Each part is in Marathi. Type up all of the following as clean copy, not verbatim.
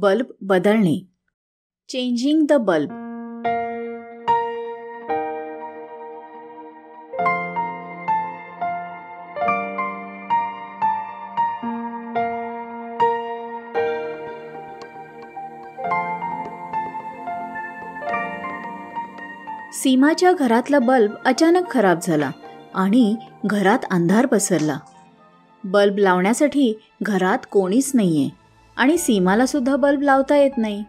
बल्ब बदलणे. Changing the bulb. सीमाच्या घरातला बल्ब अचानक खराब झाला आणि घरात अंधार पसरला. बल्ब लावण्यासाठी घरात कोणीच नाहीये आणि सीमाला सुद्धा बल्ब लावता येत नाही.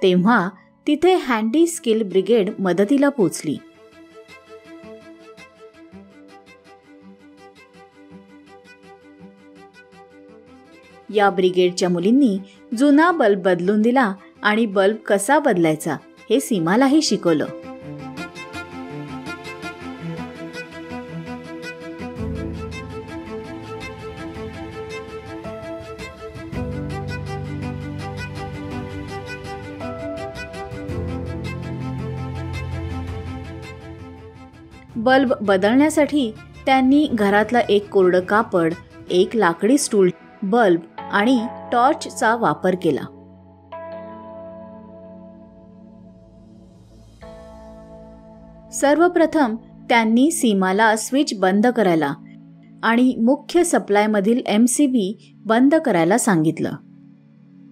तेव्हा तिथे हँडी स्किल ब्रिगेड मदतीला पोचली. या ब्रिगेडच्या मुलींनी जुना बल्ब बदलून दिला आणि बल्ब कसा बदलायचा हे सीमालाही शिकवलं. बल्ब बदलण्यासाठी त्यांनी घरातलं एक कोरडं कापड, एक लाकडी स्टूल, बल्ब आणि टॉर्चचा वापर केला. सर्वप्रथम त्यांनी सीमाला स्विच बंद करायला आणि मुख्य सप्लायमधील MCB बंद करायला सांगितलं.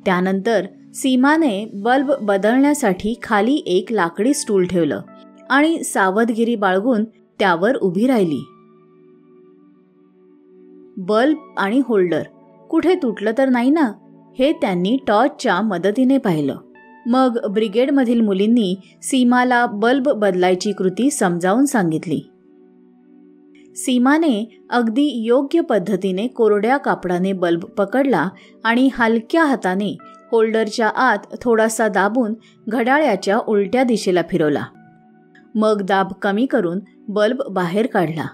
त्यानंतर सीमाने बल्ब बदलण्यासाठी खाली एक लाकडी स्टूल ठेवलं आणि सावधगिरी बाळगून त्यावर उभी राहिली. बल्ब आणि होल्डर कुठे तुटलं तर नाही ना, हे त्यांनी टॉर्चच्या मदतीने पाहिलं. मग ब्रिगेडमधील मुलींनी सीमाला बल्ब बदलायची कृती समजावून सांगितली. सीमाने अगदी योग्य पद्धतीने कोरड्या कापडाने बल्ब पकडला आणि हलक्या हाताने होल्डरच्या आत थोडासा दाबून घड्याळाच्या उलट्या दिशेला फिरवला. मग दाब कमी करून बल्ब बाहेर काढला.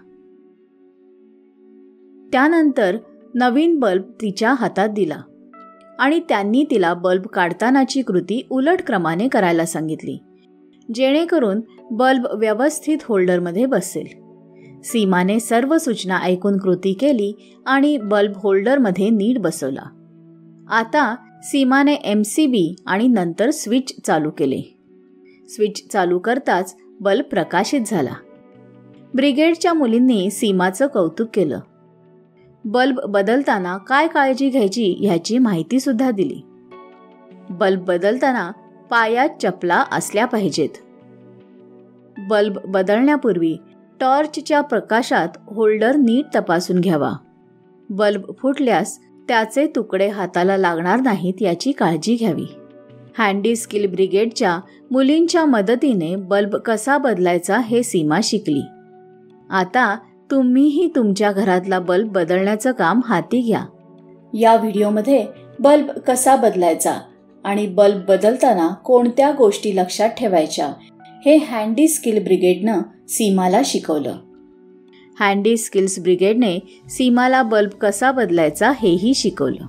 त्यानंतर नवीन बल्ब तिच्या हातात दिला आणि त्यांनी तिला बल्ब काढतानाची कृती उलट क्रमाने करायला सांगितली, जेणेकरून बल्ब व्यवस्थित होल्डरमध्ये बसेल. सीमाने सर्व सूचना ऐकून कृती केली आणि बल्ब होल्डरमध्ये नीट बसवला. आता सीमाने MCB आणि नंतर स्विच चालू केले. स्विच चालू करताच बल्ब प्रकाशित झाला. ब्रिगेडच्या मुलींनी सीमाचं कौतुक केलं. बल्ब बदलताना काय काळजी घ्यायची ह्याची माहिती सुद्धा दिली. बल्ब बदलताना पायात चपला असल्या पाहिजेत. बल्ब बदलण्यापूर्वी टॉर्चच्या प्रकाशात होल्डर नीट तपासून घ्यावा. बल्ब फुटल्यास त्याचे तुकडे हाताला लागणार नाहीत याची काळजी घ्यावी. हँडी स्किल ब्रिगेडच्या मुलींच्या मदतीने बल्ब कसा बदलायचा हे सीमा शिकली. आता तुम्हीही तुमच्या घरातला बल्ब बदलण्याचं काम हाती घ्या. या व्हिडिओमध्ये बल्ब कसा बदलायचा आणि बल्ब बदलताना कोणत्या गोष्टी लक्षात ठेवायच्या हे हँडी स्किल ब्रिगेडनं सीमाला शिकवलं. हँडी स्किल्स ब्रिगेडने सीमाला बल्ब कसा बदलायचा हेही शिकवलं.